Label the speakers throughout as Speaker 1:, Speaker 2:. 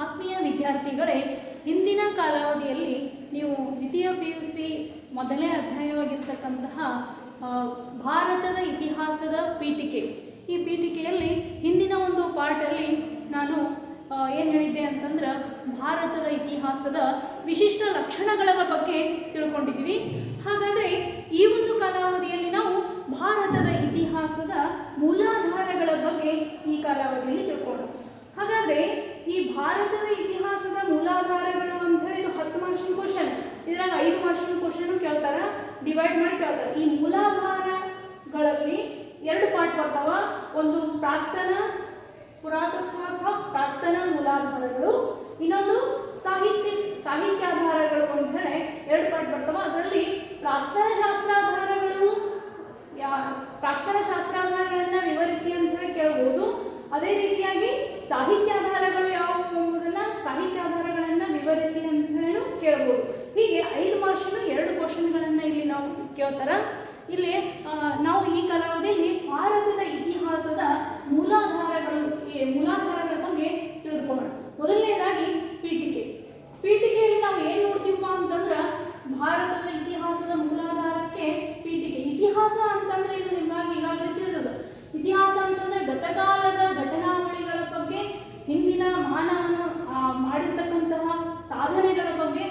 Speaker 1: ಆತ್ಮೀಯ ವಿದ್ಯಾರ್ಥಿಗಳೇ, ಇಂದಿನ ಕಾಲಾವಧಿಯಲ್ಲಿ ನೀವು ದ್ವಿತೀಯ PUC ಮೊದಲನೇ ಅಧ್ಯಾಯವಾಗಿರ್ತಕ್ಕಂತಹ ಭಾರತದ ಇತಿಹಾಸದ ಪೀಠಿಕೆ, ಈ ಪೀಠಿಕೆಯಲ್ಲಿ ಹಿಂದಿನ ಒಂದು ಪಾರ್ಟಲ್ಲಿ ನಾನು ಏನು ಹೇಳಿದ್ದೆ ಅಂತಂದ್ರೆ ಭಾರತದ ಇತಿಹಾಸದ ವಿಶಿಷ್ಟ ಲಕ್ಷಣಗಳ ಬಗ್ಗೆ ತಿಳ್ಕೊಂಡಿದ್ವಿ. ಹಾಗಾದರೆ ಈ ಒಂದು ಕಾಲಾವಧಿಯಲ್ಲಿ ನಾವು ಭಾರತದ ಇತಿಹಾಸದ ಮೂಲಾಧಾರಗಳ ಬಗ್ಗೆ ಈ ಕಾಲಾವಧಿಯಲ್ಲಿ ತಿಳ್ಕೊಳ್ಳೋಣ. ಹಾಗಾದರೆ ಈ ಭಾರತದ ಇತಿಹಾಸದ ಮೂಲಾಧಾರಗಳು ಅಂತ ಹೇಳಿ ಇದು 10 ಮಾರ್ಕ್ಸಿನ ಕ್ವಶನ್, ಇದ್ರಾಗ 5 ಮಾರ್ಕ್ಸಿನ ಕ್ವಶನ್ ಕೇಳ್ತಾರ, ಡಿವೈಡ್ ಮಾಡಿ ಕೇಳ್ತಾರೆ. ಈ ಮೂಲಾಧಾರಗಳಲ್ಲಿ 2 ಪಾರ್ಟ್ ಬರ್ತಾವ. ಒಂದು ಪುರಾತತ್ವ ಅಥವಾ ಪ್ರಾಕ್ತನ ಮೂಲಾಧಾರಗಳು, ಇನ್ನೊಂದು ಸಾಹಿತ್ಯಾಧಾರಗಳು ಅಂತ ಹೇಳಿ 2 ಪಾರ್ಟ್ ಬರ್ತಾವ. ಅದರಲ್ಲಿ ಪ್ರಾಕ್ತನ ಶಾಸ್ತ್ರಾಧಾರಗಳನ್ನ ವಿವರಿಸಿ ಅಂತ ಹೇಳಿ ಕೇಳಬಹುದು. ಅದೇ ರೀತಿಯಾಗಿ ಸಾಹಿತ್ಯಾಧಾರಗಳು ಯಾವುವು ಎಂಬುದನ್ನ ಸಾಹಿತ್ಯಾಧಾರಗಳನ್ನ ವಿವರಿಸಿ ಅಂತ ಹೇಳಿ ಕೇಳಬಹುದು. ಹೀಗೆ 5 ಮಾರ್ಕ್ಸಿನ 2 ಕ್ವಶನ್ಗಳನ್ನ ಇಲ್ಲಿ ನಾವು ಕೇಳ್ತಾರ. ಇಲ್ಲಿ ನಾವು ಈ ಕಾಲಾವಧಿಯಲ್ಲಿ ಭಾರತದ ಇತಿಹಾಸದ ಮೂಲಾಧಾರಗಳ ಬಗ್ಗೆ ತಿಳಿದುಕೊಳ್ಳೋಣ. ಮೊದಲನೇದಾಗಿ ಪೀಠಿಕೆಯಲ್ಲಿ ನಾವು ಏನು ನೋಡ್ತೀವಪ್ಪ ಅಂತಂದ್ರೆ ಭಾರತದ ಇತಿಹಾಸದ ಮೂಲಾಧಾರಕ್ಕೆ ಪೀಠಿಕೆ. ಇತಿಹಾಸ ಅಂತಂದ್ರೆ ಇದು ನಿಮಗೆ ಈಗಾಗಲೇ ತಿಳಿದದು. ಇತಿಹಾಸ ಅಂತಂದ್ರೆ ಗತಕಾಲದ ಘಟನಾವಳಿಗಳ ಬಗ್ಗೆ, ಹಿಂದಿನ ಮಾನವನು ಮಾಡಿರ್ತಕ್ಕಂತಹ ಸಾಧನೆಗಳ ಬಗ್ಗೆ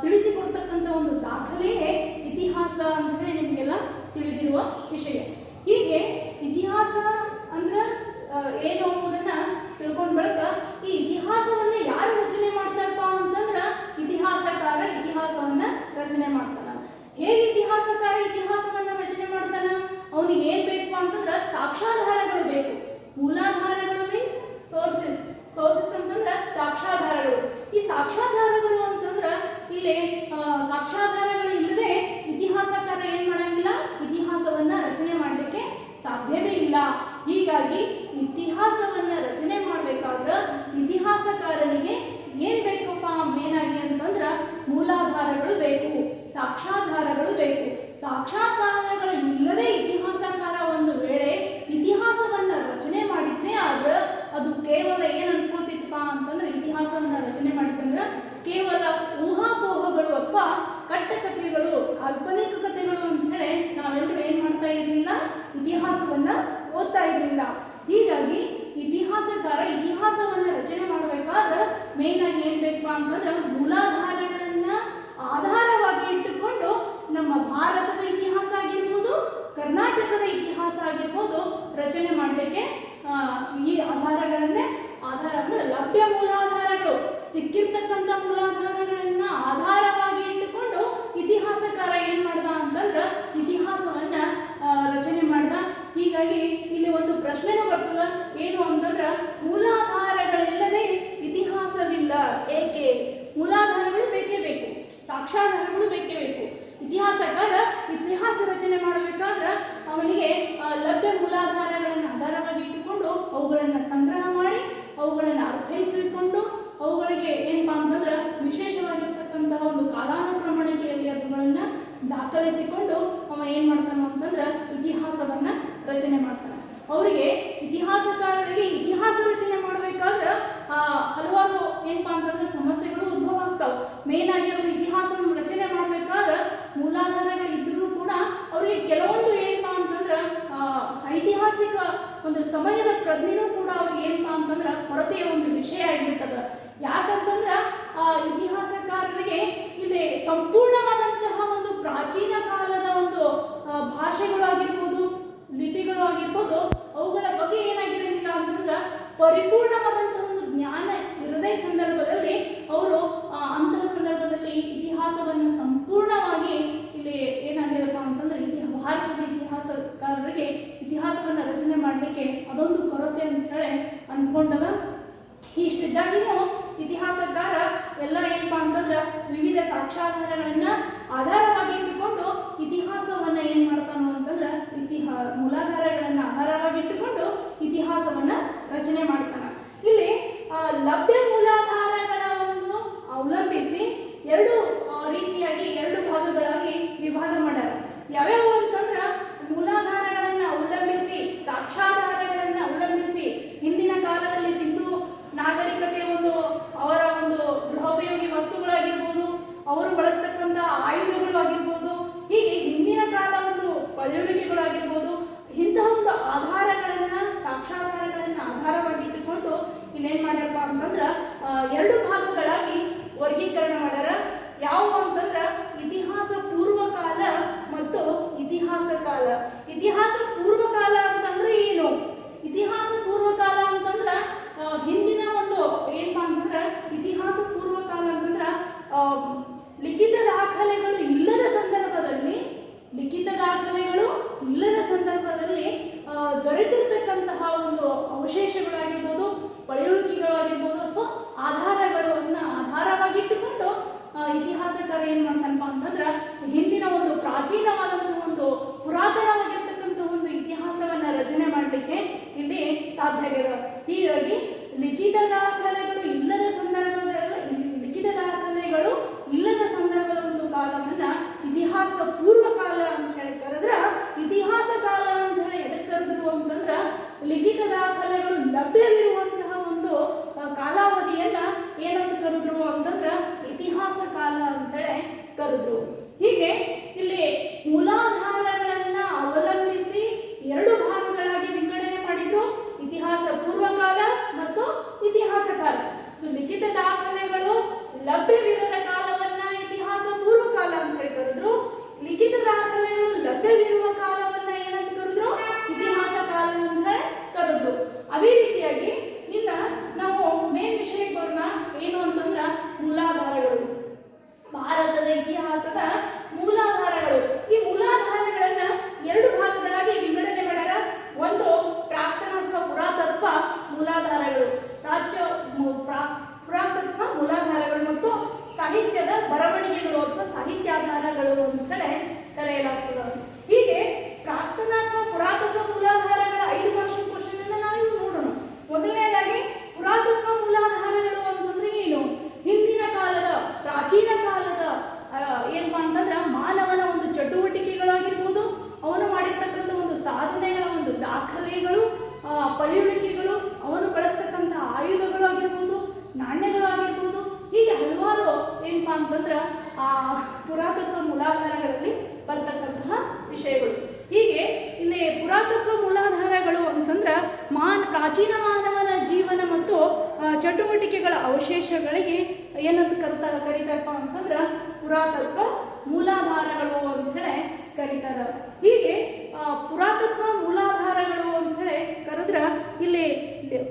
Speaker 1: ತಿಳಿಸಿಕೊಡ್ತಕ್ಕಂಥ ಒಂದು ದಾಖಲೆಯೇ ಇತಿಹಾಸ ಅಂತ ಹೇಳಿ ನಿಮಗೆಲ್ಲ ತಿಳಿದಿರುವ ವಿಷಯ. ಹೀಗೆ ಇತಿಹಾಸ ಅಂದ್ರೆ ಏನು ಅನ್ನೋದನ್ನ ತಿಳ್ಕೊಂಡ್ ಬಳಿಕ ಈ ಇತಿಹಾಸವನ್ನ ಯಾರು ರಚನೆ ಮಾಡ್ತಾರಪ್ಪ ಅಂತಂದ್ರೆ ಇತಿಹಾಸಕಾರ ಇತಿಹಾಸವನ್ನ ರಚನೆ ಮಾಡ್ತಾನ. ಹೇಗೆ ಇತಿಹಾಸಕಾರ ಇತಿಹಾಸವನ್ನ ರಚನೆ ಮಾಡ್ತಾನ? ಅವನಿಗೆ ಏನ್ ಬೇಕು ಅಂತಂದ್ರೆ ಸಾಕ್ಷ್ಯಾಧಾರಗಳು ಬೇಕು. ಮೂಲಾಧಾರಗಳು ಮೀನ್ಸ್ ಸೋರ್ಸಸ್ ಅಂತಂದ್ರೆ ಸಾಕ್ಷ್ಯಾಧಾರಗಳು. ಈ ಸಾಕ್ಷ್ಯಾಧಾರಗಳು ಅಂತಂದ್ರೆ ಇಲ್ಲಿ ಸಾಕ್ಷ್ಯಾಧಾರಗಳು ಇಲ್ಲದೆ ಇತಿಹಾಸಕಾರ ಏನ್ ಮಾಡಂಗಿಲ್ಲ, ಇತಿಹಾಸವನ್ನ ರಚನೆ ಮಾಡಲಿಕ್ಕೆ ಸಾಧ್ಯವೇ ಇಲ್ಲ. ಹೀಗಾಗಿ ಇತಿಹಾಸವನ್ನ ರಚನೆ ಮಾಡಬೇಕಾದ್ರೆ ಇತಿಹಾಸಕಾರನಿಗೆ ಏನ್ ಬೇಕಪ್ಪ ಮೇನ್ ಆಗಿ ಅಂತಂದ್ರ ಮೂಲಾಧಾರಗಳು ಬೇಕು, ಸಾಕ್ಷ್ಯಾಧಾರಗಳು ಬೇಕು. ಸಾಕ್ಷ್ಯಾಧಾರಗಳು ಇಲ್ಲದೆ ಇತಿಹಾಸಕಾರ ಒಂದು ವೇಳೆ ಇತಿಹಾಸವನ್ನ ರಚನೆ ಮಾಡಿದ್ದೇ ಆದ್ರೆ ಅದು ಕೇವಲ ಏನ್ ಅನ್ಸ್ಕೊಳ್ತಿತ್ತಪ್ಪ ಅಂತಂದ್ರೆ ಇತಿಹಾಸವನ್ನ ರಚನೆ ಮಾಡಿತ್ತಂದ್ರೆ ಕೇವಲ ಊಹಾಪೋಹಗಳು ಅಥವಾ ಕಟ್ಟಕಥೆಗಳು, ಕಾಲ್ಪನಿಕ ಕಥೆಗಳು ಅಂತ ಹೇಳಿ ನಾವೆಲ್ಲರೂ ಏನ್ ಮಾಡ್ತಾ ಇರಲಿಲ್ಲ, ಇತಿಹಾಸವನ್ನ ಓದ್ತಾ ಇರಲಿಲ್ಲ. ಹೀಗಾಗಿ ಇತಿಹಾಸಕಾರ ಇತಿಹಾಸವನ್ನ ರಚನೆ ಮಾಡಬೇಕಾದ್ರೆ ಮೇನ್ ಆಗಿ ಏನ್ ಬೇಕಪ್ಪ ಅಂತಂದ್ರೆ ಮೂಲಾಧಾರಗಳನ್ನ ಆಧಾರವಾಗಿ ಇಟ್ಟುಕೊಂಡು ನಮ್ಮ ಭಾರತದ ಇತಿಹಾಸ ಆಗಿರ್ಬೋದು, ಕರ್ನಾಟಕದ ಇತಿಹಾಸ ಆಗಿರ್ಬೋದು ರಚನೆ ಮಾಡಲಿಕ್ಕೆ ಈ ಆಧಾರಗಳನ್ನೇ ಆಧಾರ ಅಂದ್ರೆ ಲಭ್ಯ ಮೂಲಾಧಾರಗಳು, ಸಿಕ್ಕಿರ್ತಕ್ಕಂಥ ಮೂಲಾಧಾರಗಳನ್ನ ಆಧಾರವಾಗಿ ಇಟ್ಟುಕೊಂಡು ಇತಿಹಾಸಕಾರ ಏನ್ ಮಾಡ್ದ ಅಂತಂದ್ರೆ ಇತಿಹಾಸವನ್ನ ರಚನೆ ಮಾಡ್ದ. ಹೀಗಾಗಿ ಇಲ್ಲಿ ಒಂದು ಪ್ರಶ್ನೆನೂ ಬರ್ತದ, ಏನು ಅಂತಂದ್ರೆ ಮೂಲಾಧಾರಗಳಿಲ್ಲದೆ ಇತಿಹಾಸವಿಲ್ಲ. ಏಕೆ? ಮೂಲಾಧಾರಗಳು ಬೇಕೇ ಬೇಕು, ಸಾಕ್ಷ್ಯಾಧಾರಗಳು ಬೇಕೇ ಬೇಕು. ಇತಿಹಾಸಕಾರ ಇತಿಹಾಸ ರಚನೆ ಮಾಡಬೇಕಾದ್ರೆ ಅವನಿಗೆ ಲಭ್ಯ ಮೂಲಾಧಾರಗಳನ್ನು ಆಧಾರವಾಗಿ ಇಟ್ಟುಕೊಂಡು ಅವುಗಳನ್ನು ಸಂಗ್ರಹ ಮಾಡಿ ಅವುಗಳನ್ನು ಅರ್ಥೈಸಿಕೊಂಡು ಅವುಗಳಿಗೆ ಏನಪ್ಪಾ ಅಂತಂದ್ರೆ ವಿಶೇಷವಾಗಿರ್ತಕ್ಕಂತಹ ಒಂದು ಕಾಲಾನುಕ್ರಮಣಿಕೆಯಲ್ಲಿ ಅವುಗಳನ್ನು ದಾಖಲಿಸಿಕೊಂಡು ಅವ ಏನ್ ಮಾಡ್ತಾನ ಅಂತಂದ್ರೆ ಇತಿಹಾಸವನ್ನ ರಚನೆ ಮಾಡ್ತಾನೆ. ಅವರಿಗೆ ಇತಿಹಾಸಕಾರರಿಗೆ ಇತಿಹಾಸ ರಚನೆ ಮಾಡಬೇಕಾದ್ರೆ ಹಲವಾರು ಏನಪ್ಪಾ ಅಂತಂದ್ರೆ ಸಮಸ್ಯೆಗಳು ಉದ್ಭವ ಆಗ್ತಾವ. ಮೇನ್ ಆಗಿ ಅವರು ಇತಿಹಾಸವನ್ನು ರಚನೆ ಮಾಡಬೇಕಾದ್ರೆ ಮೂಲಾಧಾರಗಳು ಇದ್ರೂ ಕೂಡ ಅವರಿಗೆ ಕೆಲವೊಂದು ಏನಪ್ಪಾ ಅಂತಂದ್ರೆ ಐತಿಹಾಸಿಕ ಒಂದು ಸಮಯದ ಪ್ರಜ್ಞೆನೂ ಕೂಡ ಅವ್ರಿಗೆ ಏನಪ್ಪಾ ಅಂತಂದ್ರೆ ಕೊರತೆಯ ಒಂದು ವಿಷಯ ಆಗಿಬಿಟ್ಟದ. ಯಾಕಂತಂದ್ರೆ ಇತಿಹಾಸಕಾರರಿಗೆ ಇಲ್ಲಿ ಸಂಪೂರ್ಣವಾದಂತಹ ಒಂದು ಪ್ರಾಚೀನ ಕಾಲದ ಒಂದು ಭಾಷೆಗಳು ಆಗಿರ್ಬೋದು, ಲಿಪಿಗಳು ಆಗಿರ್ಬೋದು, ಅವುಗಳ ಬಗ್ಗೆ ಏನಾಗಿರಂಗಿಲ್ಲ ಅಂತಂದ್ರೆ ಪರಿಪೂರ್ಣವಾದಂತಹ ಒಂದು ಜ್ಞಾನ ಇರದೇ ಸಂದರ್ಭದಲ್ಲಿ ಅವರು ಅಂತಹ ಸಂದರ್ಭದಲ್ಲಿ ಇತಿಹಾಸವನ್ನು ಸಂಪೂರ್ಣವಾಗಿ ಇಲ್ಲಿ ಏನಾಗಿದೆಪ್ಪ ಅಂತಂದ್ರೆ ಭಾರತದ ಇತಿಹಾಸಕಾರರಿಗೆ ಇತಿಹಾಸವನ್ನು ರಚನೆ ಮಾಡಲಿಕ್ಕೆ ಅದೊಂದು ಕೊರತೆ ಅಂತ ಹೇಳಿ ಅನ್ಸ್ಕೊಂಡದ. ಇಷ್ಟಿದ್ದಾಗಿನೂ ಇತಿಹಾಸಕಾರ ಎಲ್ಲ ಏನಪ್ಪಾ ಅಂತಂದ್ರೆ ವಿವಿಧ ಸಾಕ್ಷ್ಯಾಧಾರಗಳನ್ನ ಆಧಾರವಾಗಿ ಇಟ್ಟುಕೊಂಡು ಇತಿಹಾಸವನ್ನ ಏನ್ ಮಾಡ್ತಾನೋ ಅಂತಂದ್ರೆ ಮೂಲಾಧಾರಗಳನ್ನ ಆಧಾರವಾಗಿ ಇಟ್ಟುಕೊಂಡು ಇತಿಹಾಸವನ್ನ ರಚನೆ ಮಾಡ್ತಾನ. ಇಲ್ಲಿ ಲಭ್ಯ ಮೂಲಾಧಾರಗಳ ಒಂದು ಅವಲಂಬಿಸಿ 2 ರೀತಿಯಾಗಿ 2 ಭಾಗಗಳಾಗಿ ವಿಭಾಗ ಮಾಡ್ಯಾರ. ಯಾವ್ಯಾವ ಅಂತಂದ್ರೆ ಮೂಲಾಧಾರಗಳನ್ನ ಅವಲಂಬಿಸಿ, ಸಾಕ್ಷ್ಯಾಧಾರಗಳನ್ನ ಅವಲಂಬಿಸಿ ಹಿಂದಿನ ಕಾಲದಲ್ಲಿ ಸಿಂಧು ನಾಗರಿಕತೆ ಒಂದು ಇಲ್ಲೇನು ಮಾಡ್ಯಾರಪ್ಪ ಅಂತಂದ್ರೆ ಎರಡು ಭಾಗಗಳಾಗಿ ವರ್ಗೀಕರಣ ಮಾಡ್ಯಾರ. ಯಾವುವು ಅಂತಂದ್ರೆ ಇತಿಹಾಸ ಪೂರ್ವಕಾಲ ಮತ್ತು ಇತಿಹಾಸ ಕಾಲ. ಇತಿಹಾಸ ಪೂರ್ವಕಾಲ ಅಂತಂದ್ರೆ ಏನು? ಇತಿಹಾಸ ಪೂರ್ವಕಾಲ ಅಂತಂದ್ರೆ ಹಿಂದಿನ ಒಂದು ಏನಪ್ಪಾ ಅಂತಂದ್ರೆ ಇತಿಹಾಸ ಪೂರ್ವಕಾಲ ಅಂತಂದ್ರೆ ಲಿಖಿತ ದಾಖಲೆಗಳು ಇಲ್ಲದ ಸಂದರ್ಭದಲ್ಲಿ ದೊರೆತಿರ್ತಕ್ಕಂತಹ ಒಂದು ಅವಶೇಷಗಳಾಗಿರ್ಬೋದು, ಪಳೆಯುಳಿಕೆಗಳಾಗಿರ್ಬೋದು ಅಥವಾ ಆಧಾರಗಳನ್ನು ಆಧಾರವಾಗಿಟ್ಟುಕೊಂಡು ಇತಿಹಾಸಕಾರ ಏನು ಮಾಡ್ತಾನಪ್ಪ ಅಂತಂದ್ರೆ ಹಿಂದಿನ ಒಂದು ಪ್ರಾಚೀನವಾದಂತಹ ಒಂದು ಪುರಾತನವಾಗಿರ್ತಕ್ಕಂಥ ಒಂದು ಇತಿಹಾಸವನ್ನು ರಚನೆ ಮಾಡಲಿಕ್ಕೆ ಇಲ್ಲಿ ಸಾಧ್ಯ ಆಗಿದೆ. ಹೀಗಾಗಿ ಲಿಖಿತ ದಾಖಲೆಗಳು ಇಲ್ಲದ ಸಂದರ್ಭದ ಒಂದು ಕಾಲವನ್ನ ಇತಿಹಾಸ ಪೂರ್ವಕಾಲ ಅಂತ ಹೇಳಿ ಕರೆದ್ರ, ಇತಿಹಾಸ ಕಾಲ ಅಂತ ಹೇಳಿ ಎದಕ್ಕೆ ಕರೆದ್ರು ಅಂತಂದ್ರ ಲಿಖಿತ ದಾಖಲೆಗಳು ಲಭ್ಯವಿರುವಂತಹ ಒಂದು ಕಾಲಾವಧಿಯನ್ನ ಏನಂತ ಕರೆದ್ರು ಅಂತಂದ್ರ ಇತಿಹಾಸ ಕಾಲ ಅಂತ ಹೇಳಿ ಕರೆದ್ರು. ಹೀಗೆ ಇಲ್ಲಿ ಮೂಲಾಧಾರಗಳನ್ನ ಅವಲಂಬಿಸಿ ಎರಡು ಭಾಗಗಳಾಗಿ ವಿಂಗಡಣೆ ಮಾಡಿದ್ರು, ಇತಿಹಾಸ ಪೂರ್ವಕಾಲ ಮತ್ತು ಇತಿಹಾಸ ಕಾಲ. ಲಿಖಿತ ದಾಖಲೆಗಳು ಲಭ್ಯವಿರದ ಕಾಲವನ್ನ ಇತಿಹಾಸ ಪೂರ್ವಕಾಲ ಅಂತ ಹೇಳಿ ಕರೆದ್ರು, ಲಿಖಿತ ದಾಖಲೆಗಳು ಲಭ್ಯವಿರುವ ಕಾಲವನ್ನ ಏನಂತ ಕರೆದ್ರು ಇತಿಹಾಸ ಕಾಲ ಅಂತ ಹೇಳಿ ಕರೆದ್ರು. ಅದೇ ರೀತಿಯಾಗಿ ಇನ್ನ ನಾವು ಮೇನ್ ವಿಷಯಕ್ಕೆ ಬರೋಣ, ಏನು ಅಂತಂದ್ರ ಮೂಲಾಧಾರಗಳು. ಭಾರತದ ಇತಿಹಾಸದ ಮೂಲಾಧಾರಗಳು. ಈ ಮೂಲಾಧಾರಗಳನ್ನ ಎರಡು ಭಾಗಗಳಾಗಿ ವಿಂಗಡಣೆ ಮಾಡ್ಯಾರ. ಒಂದು ಪ್ರಾಕ್ತನ ಅಥವಾ ಪುರಾತತ್ವ ಮೂಲಾಧಾರಗಳು, ಪುರಾತತ್ವ ಮೂಲಾಧಾರಗಳು ಮತ್ತು ಸಾಹಿತ್ಯದ ಬರವಣಿಗೆಗಳು ಅಥವಾ ಸಾಹಿತ್ಯಾಧಾರಗಳು ಅಂತ ಹೇಳಿ ಕರೆಯಲಾಗ್ತದೆ. ಹೀಗೆ ಪ್ರಾಕ್ತನ ಅಥವಾ ಪುರಾತತ್ವ ಮೂಲಾಧಾರಗಳ 5 ಕ್ವಶನ್ ಅನ್ನ ನಾವು ನೋಡೋಣ. ಮೊದಲನೇದಾಗಿ ಪುರಾತತ್ವ ಮೂಲಾಧಾರಗಳು ಅಂತಂದ್ರೆ ಏನು? ಹಿಂದಿನ ಕಾಲದ ಪ್ರಾಚೀನ ಕಾಲದ ಏನಪ್ಪಾ ಅಂತಂದ್ರೆ ಮಾನವನ ಒಂದು ಚಟುವಟಿಕೆಗಳಾಗಿರ್ಬೋದು, ಅವನು ಮಾಡಿರ್ತಕ್ಕಂಥ ಒಂದು ಸಾಧನೆಗಳ ಒಂದು ದಾಖಲೆಗಳು, ಪಳೆಯುಳಿಕೆಗಳು, ಅವನು ಬಳಸ್ತಕ್ಕಂಥ ಆಯುಧಗಳು ಆಗಿರ್ಬೋದು, ನಾಣ್ಯಗಳು ಆಗಿರ್ಬೋದು, ಹೀಗೆ ಹಲವಾರು ಏನಪ್ಪಾ ಅಂತಂದ್ರೆ ಆ ಪುರಾತತ್ವ ಮೂಲಾಧಾರಗಳಲ್ಲಿ ಬರ್ತಕ್ಕಂತಹ ವಿಷಯಗಳು. ಹೀಗೆ ಇಲ್ಲಿ ಪುರಾತತ್ವ ಮೂಲಾಧಾರಗಳು ಅಂತಂದ್ರೆ ಪ್ರಾಚೀನ ಮಾನವನ ಜೀವನ ಮತ್ತು ಚಟುವಟಿಕೆಗಳ ಅವಶೇಷಗಳಿಗೆ ಏನಂತ ಕರೀತಾರಪ್ಪ ಅಂತಂದ್ರೆ ಪುರಾತತ್ವ ಮೂಲಾಧಾರಗಳು ಅಂತ ಹೇಳಿ ಕರೀತಾರ. ಹೀಗೆ ಪುರಾತತ್ವ ಮೂಲಾಧಾರಗಳು ಅಂತ ಹೇಳಿ ಕರೆದ್ರ ಇಲ್ಲಿ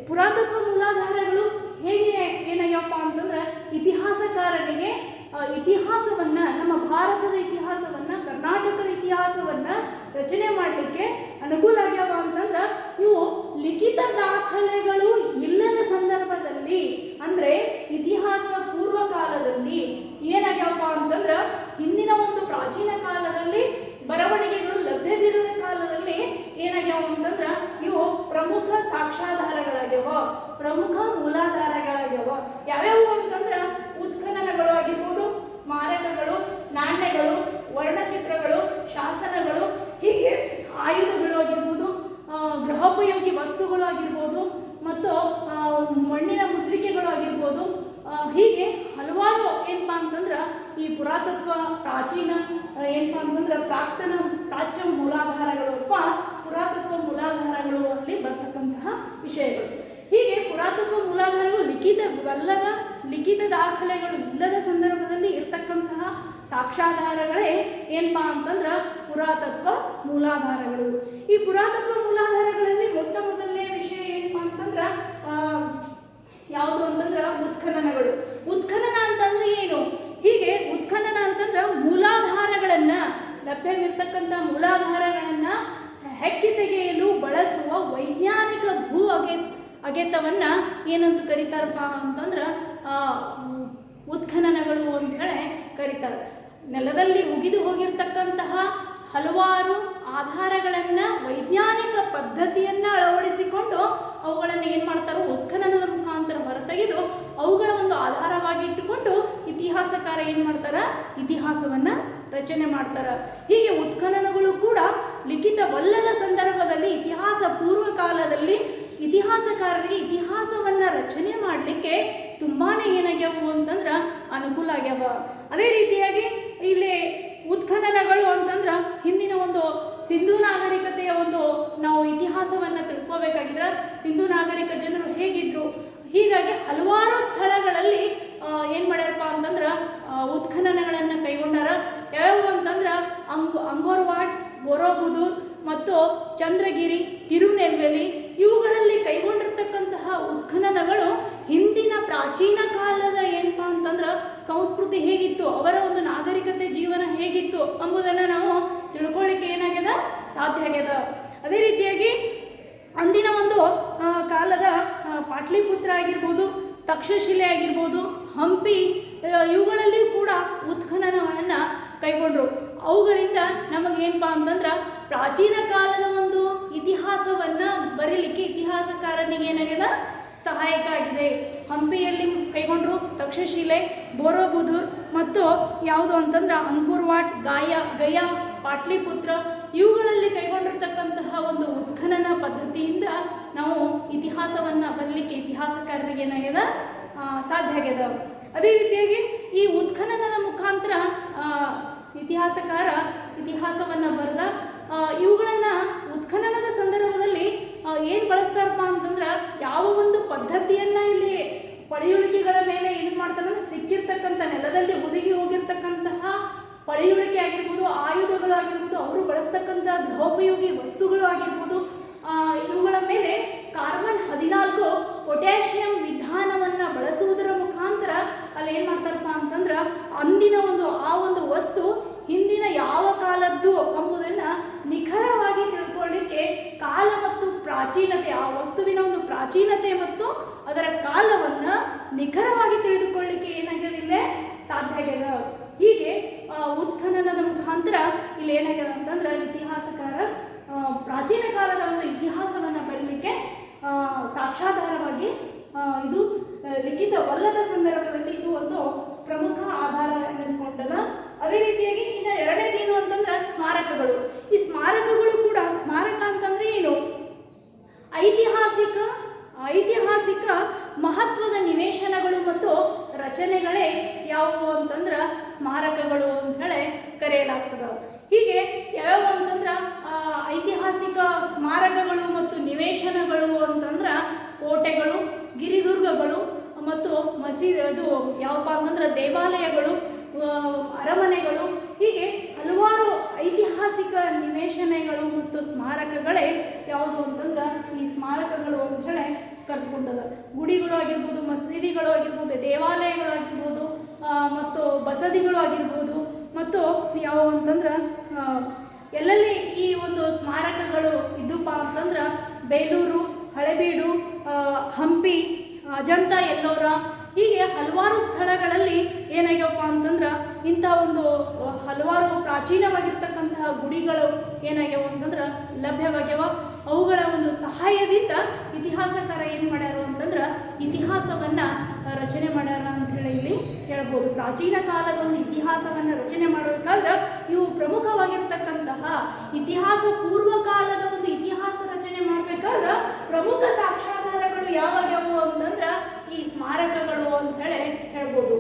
Speaker 1: ಪುರಾತತ್ವ ಮೂಲಾಧಾರಗಳು ಹೇಗೆ ಏನಾಗ್ಯಪ್ಪ ಅಂತಂದ್ರೆ ಇತಿಹಾಸಕಾರನಿಗೆ ಇತಿಹಾಸವನ್ನ, ನಮ್ಮ ಭಾರತದ ಇತಿಹಾಸವನ್ನ, ಕರ್ನಾಟಕದ ಇತಿಹಾಸವನ್ನ ರಚನೆ ಮಾಡಲಿಕ್ಕೆ ಅನುಕೂಲ ಆಗ್ಯಾವ ಅಂತಂದ್ರೆ ಇವು ಲಿಖಿತ ದಾಖಲೆಗಳು ಇಲ್ಲದ ಸಂದರ್ಭದಲ್ಲಿ, ಅಂದ್ರೆ ಇತಿಹಾಸ ಪೂರ್ವಕಾಲದಲ್ಲಿ ಏನಾಗ್ಯಾವಪ್ಪ ಅಂತಂದ್ರೆ ಹಿಂದಿನ ಒಂದು ಪ್ರಾಚೀನ ಕಾಲದಲ್ಲಿ ಬರವಣಿಗೆಗಳು ಲಭ್ಯವಿರುವ ಕಾಲದಲ್ಲಿ ಏನಾಗ್ಯಾವ ಅಂತಂದ್ರ ಇವು ಪ್ರಮುಖ ಸಾಕ್ಷ್ಯಾಧಾರಗಳಾಗ್ಯಾವ, ಪ್ರಮುಖ ಮೂಲಾಧಾರಗಳಾಗ್ಯಾವ. ಯಾವ್ಯಾವು ಅಂತಂದ್ರ ಉತ್ಖನನಗಳು ಆಗಿರ್ಬೋದು, ಸ್ಮಾರಕಗಳು, ನಾಣ್ಯಗಳು, ವರ್ಣಚಿತ್ರಗಳು, ಶಾಸನಗಳು, ಹೀಗೆ ಆಯುಧಗಳು ಆಗಿರ್ಬೋದು, ಗೃಹೋಪಯೋಗಿ ವಸ್ತುಗಳು ಆಗಿರ್ಬೋದು ಮತ್ತು ಮಣ್ಣಿನ ಮುದ್ರಿಕೆಗಳು ಆಗಿರ್ಬೋದು. ಹೀಗೆ ಹಲವಾರು ಏನಪ್ಪಾ ಅಂತಂದ್ರೆ ಈ ಪುರಾತತ್ವ ಪ್ರಾಚೀನ ಏನಪ್ಪಾ ಅಂತಂದ್ರೆ ಪ್ರಾಚ್ಯ ಮೂಲಾಧಾರಗಳು ಅಥವಾ ಪುರಾತತ್ವ ಮೂಲಾಧಾರಗಳು ಅಲ್ಲಿ ಬರ್ತಕ್ಕಂತಹ ವಿಷಯಗಳು. ಹೀಗೆ ಪುರಾತತ್ವ ಮೂಲಾಧಾರಗಳು ಲಿಖಿತ ದಾಖಲೆಗಳು ಇಲ್ಲದ ಸಂದರ್ಭದಲ್ಲಿ ಇರ್ತಕ್ಕಂತಹ ಸಾಕ್ಷ್ಯಾಧಾರಗಳೇ ಏನಪ್ಪಾ ಅಂತಂದ್ರೆ ಪುರಾತತ್ವ ಮೂಲಾಧಾರಗಳು. ಈ ಪುರಾತತ್ವ ಮೂಲಾಧಾರಗಳಲ್ಲಿ ಮೊದಲನೇ ವಿಷಯ ಏನಪ್ಪಾ ಅಂತಂದ್ರೆ ಯಾವುದು ಅಂತಂದ್ರೆ ಉತ್ಖನನಗಳು. ಉತ್ಖನನ ಅಂತಂದ್ರೆ ಏನು? ಹೀಗೆ ಉತ್ಖನನ ಅಂತಂದ್ರೆ ಮೂಲಾಧಾರಗಳನ್ನ, ಲಭ್ಯವಿರ್ತಕ್ಕಂಥ ಮೂಲಾಧಾರಗಳನ್ನ ಹೆಕ್ಕಿ ತೆಗೆಯಲು ಬಳಸುವ ವೈಜ್ಞಾನಿಕ ಭೂ ಅಗೆತವನ್ನ ಏನಂತ ಕರೀತಾರಪ್ಪ ಅಂತಂದ್ರೆ ಉತ್ಖನನಗಳು ಅಂತ ಹೇಳಿ ಕರೀತಾರೆ. ನೆಲದಲ್ಲಿ ಉಗಿದು ಹೋಗಿರ್ತಕ್ಕಂತಹ ಹಲವಾರು ಆಧಾರಗಳನ್ನ ವೈಜ್ಞಾನಿಕ ಪದ್ಧತಿಯನ್ನ ಅಳವಡಿಸಿಕೊಂಡು ಅವುಗಳನ್ನು ಏನು ಮಾಡ್ತಾರೋ ಉತ್ಖನನದ ಮುಖಾಂತರ ಹೊರತೆಗೆದು ಅವುಗಳ ಒಂದು ಆಧಾರವಾಗಿ ಇಟ್ಟುಕೊಂಡು ಇತಿಹಾಸಕಾರ ಏನು ಮಾಡ್ತಾರ, ಇತಿಹಾಸವನ್ನ ರಚನೆ ಮಾಡ್ತಾರ. ಹೀಗೆ ಉತ್ಖನನಗಳು ಕೂಡ ಲಿಖಿತವಲ್ಲದ ಸಂದರ್ಭದಲ್ಲಿ ಇತಿಹಾಸ ಪೂರ್ವಕಾಲದಲ್ಲಿ ಇತಿಹಾಸಕಾರರಿಗೆ ಇತಿಹಾಸವನ್ನ ರಚನೆ ಮಾಡಲಿಕ್ಕೆ ತುಂಬಾನೇ ಏನಾಗ್ಯಾವು ಅಂತಂದ್ರೆ ಅನುಕೂಲ ಆಗ್ಯಾವ. ಅದೇ ರೀತಿಯಾಗಿ ಇಲ್ಲಿ ಉತ್ಖನನಗಳು ಅಂತಂದ್ರೆ ಹಿಂದಿನ ಒಂದು ಸಿಂಧೂ ನಾಗರಿಕತೆಯ ಒಂದು ನಾವು ಇತಿಹಾಸವನ್ನ ತಿಳ್ಕೋಬೇಕಾಗಿದ್ರೆ ಸಿಂಧೂ ನಾಗರಿಕ ಜನರು ಹೇಗಿದ್ರು, ಈಗ ಏನು ಮಾಡ್ಯಾರಪ್ಪ ಅಂತಂದ್ರೆ ಉತ್ಖನನಗಳನ್ನು ಕೈಗೊಂಡಾರ. ಯಾವ್ಯಾವು ಅಂತಂದ್ರೆ ಅಂಗೋರ್ವಾಟ್, ಬೋರೋಬುದೂರ್ ಮತ್ತು ಚಂದ್ರಗಿರಿ, ತಿರುನೆಲ್ವೇಲಿ ಇವುಗಳಲ್ಲಿ ಕೈಗೊಂಡಿರ್ತಕ್ಕಂತಹ ಉತ್ಖನನಗಳು ಹಿಂದಿನ ಪ್ರಾಚೀನ ಕಾಲದ ಏನಪ್ಪ ಅಂತಂದ್ರೆ ಸಂಸ್ಕೃತಿ ಹೇಗಿತ್ತು, ಅವರ ಒಂದು ನಾಗರಿಕತೆ ಜೀವನ ಹೇಗಿತ್ತು ಎಂಬುದನ್ನು ನಾವು ತಿಳ್ಕೊಳ್ಳಿಕ್ಕೆ ಏನಾಗ್ಯದ ಸಾಧ್ಯ ಆಗ್ಯದ. ಅದೇ ರೀತಿಯಾಗಿ ಅಂದಿನ ಒಂದು ಕಾಲದ ಪಾಟ್ಲಿಪುತ್ರ ಆಗಿರ್ಬೋದು, ತಕ್ಷಶಿಲೆ ಆಗಿರ್ಬೋದು, ಹಂಪಿ ಇವುಗಳಲ್ಲಿಯೂ ಕೂಡ ಉತ್ಖನನವನ್ನು ಕೈಗೊಂಡ್ರು. ಅವುಗಳಿಂದ ನಮಗೇನಪ್ಪ ಅಂತಂದ್ರೆ ಪ್ರಾಚೀನ ಕಾಲದ ಒಂದು ಇತಿಹಾಸವನ್ನು ಬರೀಲಿಕ್ಕೆ ಇತಿಹಾಸಕಾರನಿಗೆ ಏನಾಗ್ಯದ ಸಹಾಯಕ ಆಗಿದೆ. ಹಂಪಿಯಲ್ಲಿ ಕೈಗೊಂಡ್ರು ತಕ್ಷಶಿಲೆ, ಬೋರೋಬುದೂರ್ ಮತ್ತು ಯಾವುದು ಅಂತಂದ್ರೆ ಅಂಕುರ್ವಾಟ್, ಗಯಾ, ಪಾಟ್ಲಿಪುತ್ರ ಇವುಗಳಲ್ಲಿ ಕೈಗೊಂಡಿರ್ತಕ್ಕಂತಹ ಒಂದು ಉತ್ಖನನ ಪದ್ಧತಿಯಿಂದ ನಾವು ಇತಿಹಾಸವನ್ನು ಬರಲಿಕ್ಕೆ ಇತಿಹಾಸಕಾರರಿಗೆ ಏನಾಗ್ಯದ ಸಾಧ್ಯ ಆಗ್ಯದ. ಅದೇ ರೀತಿಯಾಗಿ ಈ ಉತ್ಖನನದ ಮುಖಾಂತರ ಇತಿಹಾಸಕಾರ ಇತಿಹಾಸವನ್ನು ಬರೆದ. ಇವುಗಳನ್ನು ಉತ್ಖನನದ ಸಂದರ್ಭದಲ್ಲಿ ಏನು ಬಳಸ್ತಾರಪ್ಪ ಅಂತಂದ್ರೆ ಯಾವ ಒಂದು ಪದ್ಧತಿಯನ್ನು ಇಲ್ಲಿ ಪಳೆಯುಳಿಕೆಗಳ ಮೇಲೆ ಏನು ಮಾಡ್ತಾರೆ, ಸಿಕ್ಕಿರ್ತಕ್ಕಂಥ ನೆಲದಲ್ಲಿ ಹುದುಗಿ ಹೋಗಿರ್ತಕ್ಕಂತಹ ಪಳೆಯುಳಿಕೆ ಆಗಿರ್ಬೋದು, ಆಯುಧಗಳು ಆಗಿರ್ಬೋದು, ಅವರು ಬಳಸ್ತಕ್ಕಂಥ ಗೃಹೋಪಯೋಗಿ ವಸ್ತುಗಳು ಆಗಿರ್ಬೋದು, ಇವುಗಳ ಮೇಲೆ ಕಾರ್ಬನ್-14 ಪೊಟ್ಯಾಷಿಯಂ ವಿಧಾನವನ್ನು ಬಳಸುವುದರ ಮುಖಾಂತರ ಅಲ್ಲಿ ಏನು ಮಾಡ್ತಾರಪ್ಪ ಅಂತಂದ್ರೆ ಅಂದಿನ ಆ ಒಂದು ವಸ್ತು ಹಿಂದಿನ ಯಾವ ಕಾಲದ್ದು ಎಂಬುದನ್ನು ನಿಖರವಾಗಿ ತಿಳ್ಕೊಳ್ಳಿಕ್ಕೆ ಕಾಲ ಮತ್ತು ಪ್ರಾಚೀನತೆ, ಆ ವಸ್ತುವಿನ ಒಂದು ಪ್ರಾಚೀನತೆ ಮತ್ತು ಅದರ ಕಾಲವನ್ನು ನಿಖರವಾಗಿ ತಿಳಿದುಕೊಳ್ಳಿಕ್ಕೆ ಏನಾಗ್ಯದಿಲ್ಲ ಸಾಧ್ಯ ಆಗ್ಯದ. ಹೀಗೆ ಉತ್ಖನನದ ಮುಖಾಂತರ ಇಲ್ಲಿ ಏನಾಗ್ಯದ ಅಂತಂದ್ರೆ ಇತಿಹಾಸಕಾರ ಪ್ರಾಚೀನ ಕಾಲದ ಒಂದು ಇತಿಹಾಸವನ್ನು ಬರಲಿಕ್ಕೆ ಸಾಕ್ಷಾಧಾರವಾಗಿ ಇದು ಲಿಖಿತವಲ್ಲದ ಸಂದರ್ಭದಲ್ಲಿ ಇದು ಒಂದು ಪ್ರಮುಖ ಆಧಾರ ಎನಿಸ್ಕೊಂಡದ. ಅದೇ ರೀತಿಯಾಗಿ ಇನ್ನು ಎರಡನೇದೇನು ಅಂತಂದ್ರೆ ಸ್ಮಾರಕಗಳು. ಈ ಸ್ಮಾರಕಗಳು ಕೂಡ, ಸ್ಮಾರಕ ಅಂತಂದ್ರೆ ಏನು, ಐತಿಹಾಸಿಕ ಮಹತ್ವದ ನಿವೇಶನಗಳು ಮತ್ತು ರಚನೆಗಳೇ ಯಾವುವು ಅಂತಂದ್ರೆ ಸ್ಮಾರಕಗಳು ಅಂತ ಹೇಳಿ ಕರೆಯಲಾಗ್ತದೆ. ಹೀಗೆ ಯಾವ್ಯಾವ ಅಂತಂದ್ರೆ ಐತಿಹಾಸಿಕ ಸ್ಮಾರಕಗಳು ಮತ್ತು ನಿವೇಶನಗಳು ಅಂತಂದ್ರೆ ಕೋಟೆಗಳು, ಗಿರಿದುರ್ಗಗಳು ಮತ್ತು ಅದು ಯಾವಪ್ಪ ಅಂತಂದ್ರೆ ದೇವಾಲಯಗಳು, ಅರಮನೆಗಳು, ಹೀಗೆ ಹಲವಾರು ಐತಿಹಾಸಿಕ ನಿವೇಶನಗಳು ಮತ್ತು ಸ್ಮಾರಕಗಳೇ ಯಾವುದು ಅಂತಂದ್ರೆ ಈ ಸ್ಮಾರಕಗಳು ಅಂತ ಹೇಳಿ ಕರೆಸ್ಕೊಂಡದ. ಗುಡಿಗಳು ಆಗಿರ್ಬೋದು, ಮಸೀದಿಗಳು ಆಗಿರ್ಬೋದು, ದೇವಾಲಯಗಳು ಆಗಿರ್ಬೋದು ಮತ್ತು ಬಸದಿಗಳು ಆಗಿರ್ಬೋದು ಮತ್ತು ಯಾವುವು ಅಂತಂದ್ರೆ ಎಲ್ಲೆಲ್ಲಿ ಈ ಒಂದು ಸ್ಮಾರಕಗಳು ಇದ್ದಪ್ಪ ಅಂತಂದ್ರೆ ಬೇಲೂರು, ಹಳೆಬೀಡು, ಹಂಪಿ, ಅಜಂತ, ಎಲ್ಲೋರ ಹೀಗೆ ಹಲವಾರು ಸ್ಥಳಗಳಲ್ಲಿ ಏನಾಗ್ಯವಪ್ಪ ಅಂತಂದ್ರೆ ಇಂಥ ಒಂದು ಹಲವಾರು ಪ್ರಾಚೀನವಾಗಿರ್ತಕ್ಕಂತಹ ಗುಡಿಗಳು ಏನಾಗ್ಯವ ಅಂತಂದ್ರೆ ಲಭ್ಯವಾಗ್ಯವ. ಅವುಗಳ ಒಂದು ಸಹಾಯದಿಂದ ಇತಿಹಾಸಕಾರ ಏನು ಮಾಡ್ಯಾರ ಅಂತಂದ್ರೆ ಇತಿಹಾಸವನ್ನು ರಚನೆ ಮಾಡ್ಯಾರ ಅಂಥೇಳಿ ಇಲ್ಲಿ ಹೇಳ್ಬೋದು. ಪ್ರಾಚೀನ ಕಾಲದ ಒಂದು ಇತಿಹಾಸವನ್ನು ರಚನೆ ಮಾಡಬೇಕಾದ್ರೆ ಇವು ಪ್ರಮುಖವಾಗಿರ್ತಕ್ಕಂತಹ ಇತಿಹಾಸ ಪೂರ್ವ ಕಾಲದ ಒಂದು ಇತಿಹಾಸ ರಚನೆ ಮಾಡಬೇಕಾದ್ರೆ ಪ್ರಮುಖ ಸಾಕ್ಷ್ಯಾಧಾರಗಳು ಯಾವ್ಯಾವು ಅಂತಂದ್ರೆ ಈ ಸ್ಮಾರಕಗಳು ಅಂತ ಹೇಳಿ ಹೇಳ್ಬೋದು.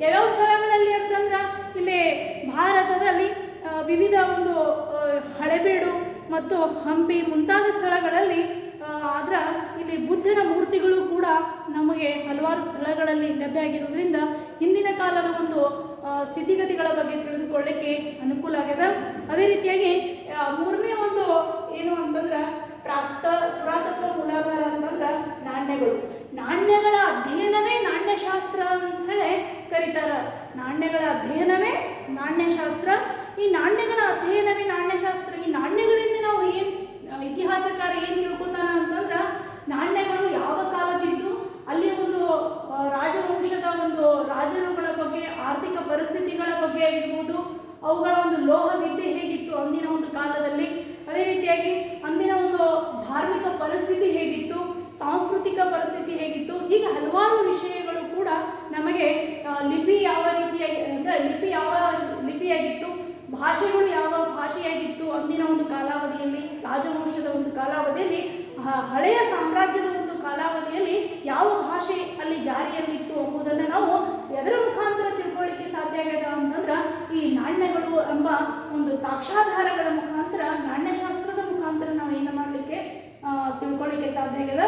Speaker 1: ಯಾವ್ಯಾವ ಸ್ಥಳಗಳಲ್ಲಿ ಅಂತಂದ್ರೆ ಇಲ್ಲಿ ಭಾರತದಲ್ಲಿ ವಿವಿಧ ಒಂದು ಹಳೆಬೀಡು ಮತ್ತು ಹಂಪಿ ಮುಂತಾದ ಸ್ಥಳಗಳಲ್ಲಿ ಆದ್ರೆ ಇಲ್ಲಿ ಬುದ್ಧನ ಮೂರ್ತಿಗಳು ಕೂಡ ನಮಗೆ ಹಲವಾರು ಸ್ಥಳಗಳಲ್ಲಿ ಲಭ್ಯ ಆಗಿರೋದ್ರಿಂದ ಹಿಂದಿನ ಕಾಲದ ಒಂದು ಸ್ಥಿತಿಗತಿಗಳ ಬಗ್ಗೆ ತಿಳಿದುಕೊಳ್ಳಿಕ್ಕೆ ಅನುಕೂಲ ಆಗಿದೆ. ಅದೇ ರೀತಿಯಾಗಿ ಮೂರನೇ ಒಂದು ಏನು ಅಂತಂದ್ರೆ ಪುರಾತತ್ವ ಮೂಲಾಧಾರ ಅಂತಂದ್ರೆ ನಾಣ್ಯಗಳ ಅಧ್ಯಯನವೇ ನಾಣ್ಯಶಾಸ್ತ್ರ ಅಂತ ಹೇಳಿ ಕರೀತಾರ. ನಾಣ್ಯಗಳ ಅಧ್ಯಯನವೇ ನಾಣ್ಯಶಾಸ್ತ್ರ. ಈ ನಾಣ್ಯಗಳ ಅಧ್ಯಯನವೇ ನಾಣ್ಯಶಾಸ್ತ್ರ. ಈ ನಾಣ್ಯಗಳಿಂದ ನಾವು ಏನು ಇತಿಹಾಸಕಾರ ಏನು ತಿಳ್ಕೊತಾನ ಅಂತಂದ್ರೆ ನಾಣ್ಯಗಳು ಯಾವ ಕಾಲದಿದ್ದು, ಅಲ್ಲಿ ಒಂದು ರಾಜವಂಶದ ಒಂದು ರಾಜರುಗಳ ಬಗ್ಗೆ, ಆರ್ಥಿಕ ಪರಿಸ್ಥಿತಿಗಳ ಬಗ್ಗೆ ಆಗಿರ್ಬೋದು, ಅವುಗಳ ಒಂದು ಲೋಹ ವಿದ್ಯೆ ಹೇಗಿತ್ತು ಅಂದಿನ ಒಂದು ಕಾಲದಲ್ಲಿ, ಅದೇ ರೀತಿಯಾಗಿ ಅಂದಿನ ಒಂದು ಧಾರ್ಮಿಕ ಪರಿಸ್ಥಿತಿ ಹೇಗಿತ್ತು, ಸಾಂಸ್ಕೃತಿಕ ಪರಿಸ್ಥಿತಿ ಹೇಗಿತ್ತು, ಹೀಗೆ ಹಲವಾರು ವಿಷಯಗಳು ಕೂಡ ನಮಗೆ ಲಿಪಿ ಯಾವ ರೀತಿಯಾಗಿ ಅಂದರೆ ಯಾವ ಲಿಪಿಯಾಗಿತ್ತು, ಭಾಷೆಗಳು ಯಾವ ಭಾಷೆಯಾಗಿತ್ತು ಅಂದಿನ ಒಂದು ಕಾಲಾವಧಿಯಲ್ಲಿ, ರಾಜವಂಶದ ಒಂದು ಕಾಲಾವಧಿಯಲ್ಲಿ, ಹಳೆಯ ಸಾಮ್ರಾಜ್ಯದ ಒಂದು ಕಾಲಾವಧಿಯಲ್ಲಿ ಯಾವ ಭಾಷೆ ಅಲ್ಲಿ ಜಾರಿಯಲ್ಲಿತ್ತು ಎಂಬುದನ್ನು ನಾವು ಎದರ ಮುಖಾಂತರ ತಿಳ್ಕೊಳ್ಳಿಕ್ಕೆ ಸಾಧ್ಯ ಆಗ್ಯದ ಅಂತಂದ್ರೆ ಈ ನಾಣ್ಯಗಳು ಎಂಬ ಒಂದು ಸಾಕ್ಷ್ಯಾಧಾರಗಳ ಮುಖಾಂತರ, ನಾಣ್ಯಶಾಸ್ತ್ರದ ಮುಖಾಂತರ ನಾವು ಏನು ಮಾಡಲಿಕ್ಕೆ ತಿಳ್ಕೊಳ್ಳಿಕ್ಕೆ ಸಾಧ್ಯ ಆಗ್ಯದ.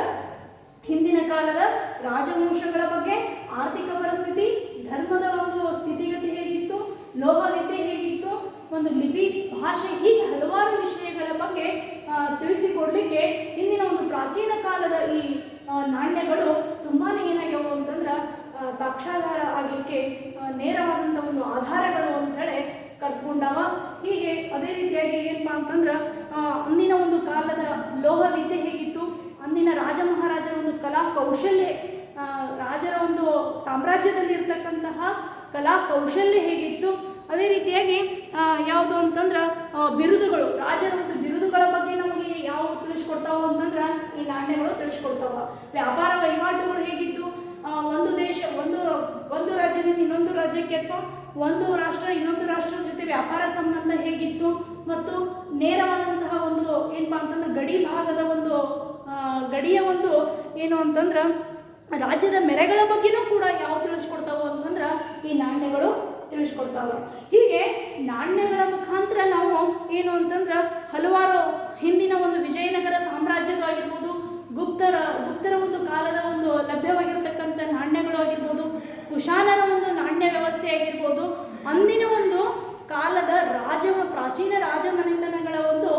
Speaker 1: ಹಿಂದಿನ ಕಾಲದ ರಾಜವಂಶಗಳ ಬಗ್ಗೆ, ಆರ್ಥಿಕ ಪರಿಸ್ಥಿತಿ, ಧರ್ಮದ ಒಂದು ಸ್ಥಿತಿಗತಿ ಹೇಗಿತ್ತು, ಲೋಹವಿದ್ಯೆ ಹೇಗಿತ್ತು, ಒಂದು ಲಿಪಿ ಭಾಷೆ, ಹೀಗೆ ಹಲವಾರು ವಿಷಯಗಳ ಬಗ್ಗೆ ತಿಳಿಸಿಕೊಡ್ಲಿಕ್ಕೆ ಹಿಂದಿನ ಒಂದು ಪ್ರಾಚೀನ ಕಾಲದ ಈ ನಾಣ್ಯಗಳು ತುಂಬಾ ಏನಾಗ್ಯಾವು ಅಂತಂದ್ರೆ ಸಾಕ್ಷ್ಯಾಧಾರ ಆಗಲಿಕ್ಕೆ ನೇರವಾದಂಥ ಒಂದು ಆಧಾರಗಳು ಅಂತೇಳಿ ಕರೆಸ್ಕೊಂಡಾವ. ಹೀಗೆ ಅದೇ ರೀತಿಯಾಗಿ ಏನಪ್ಪಾ ಅಂತಂದ್ರೆ ಅಂದಿನ ಒಂದು ಕಾಲದ ಲೋಹವಿದ್ಯೆ ಹೇಗಿತ್ತು, ಅಂದಿನ ರಾಜ ಮಹಾರಾಜರ ಒಂದು ಕಲಾ ಕೌಶಲ್ಯ, ರಾಜರ ಒಂದು ಸಾಮ್ರಾಜ್ಯದಲ್ಲಿ ಇರ್ತಕ್ಕಂತಹ ಕಲಾ ಕೌಶಲ್ಯ ಹೇಗಿತ್ತು, ಅದೇ ರೀತಿಯಾಗಿ ಯಾವುದು ಅಂತಂದ್ರೆ ಬಿರುದುಗಳು, ರಾಜರ ಒಂದು ಬಿರುದುಗಳ ಬಗ್ಗೆ ನಮಗೆ ಯಾವ ತಿಳಿಸ್ಕೊಡ್ತಾವ ಅಂತಂದ್ರೆ ಈ ನಾಣ್ಯಗಳು ತಿಳಿಸ್ಕೊಡ್ತಾವ. ವ್ಯಾಪಾರ ವಹಿವಾಟುಗಳು ಹೇಗಿತ್ತು, ಒಂದು ದೇಶ ಒಂದು ರಾಜ್ಯದಿಂದ ಇನ್ನೊಂದು ರಾಜ್ಯಕ್ಕೆ ಅಥವಾ ಒಂದು ರಾಷ್ಟ್ರ ಇನ್ನೊಂದು ರಾಷ್ಟ್ರದ ಜೊತೆ ವ್ಯಾಪಾರ ಸಂಬಂಧ ಹೇಗಿತ್ತು, ಮತ್ತು ನೇರವಾದಂತಹ ಒಂದು ಏನಪ್ಪಾ ಅಂತಂದ್ರೆ ಗಡಿ ಭಾಗದ ಒಂದು ಗಡಿಯ ಒಂದು ಏನು ಅಂತಂದ್ರೆ ರಾಜ್ಯದ ಮೆರೆಗಳ ಬಗ್ಗೆನೂ ಕೂಡ ಯಾವ ತಿಳಿಸ್ಕೊಡ್ತಾವ ಅಂತಂದ್ರೆ ಈ ನಾಣ್ಯಗಳು ತಿಳಿಸ್ಕೊಡ್ತಾವೆ. ಹೀಗೆ ನಾಣ್ಯಗಳ ಮುಖಾಂತರ ನಾವು ಏನು ಅಂತಂದ್ರೆ ಹಲವಾರು ಹಿಂದಿನ ಒಂದು ವಿಜಯನಗರ ಸಾಮ್ರಾಜ್ಯವಾಗಿರ್ಬೋದು, ಗುಪ್ತರ ಒಂದು ಕಾಲದ ಒಂದು ಲಭ್ಯವಾಗಿರ್ತಕ್ಕಂಥ ನಾಣ್ಯಗಳು ಆಗಿರ್ಬೋದು, ಕುಶಾನರ ಒಂದು ನಾಣ್ಯ ವ್ಯವಸ್ಥೆ ಆಗಿರ್ಬೋದು, ಅಂದಿನ ಒಂದು ಕಾಲದ ಪ್ರಾಚೀನ ರಾಜ ಮನೆತನಗಳ ಒಂದು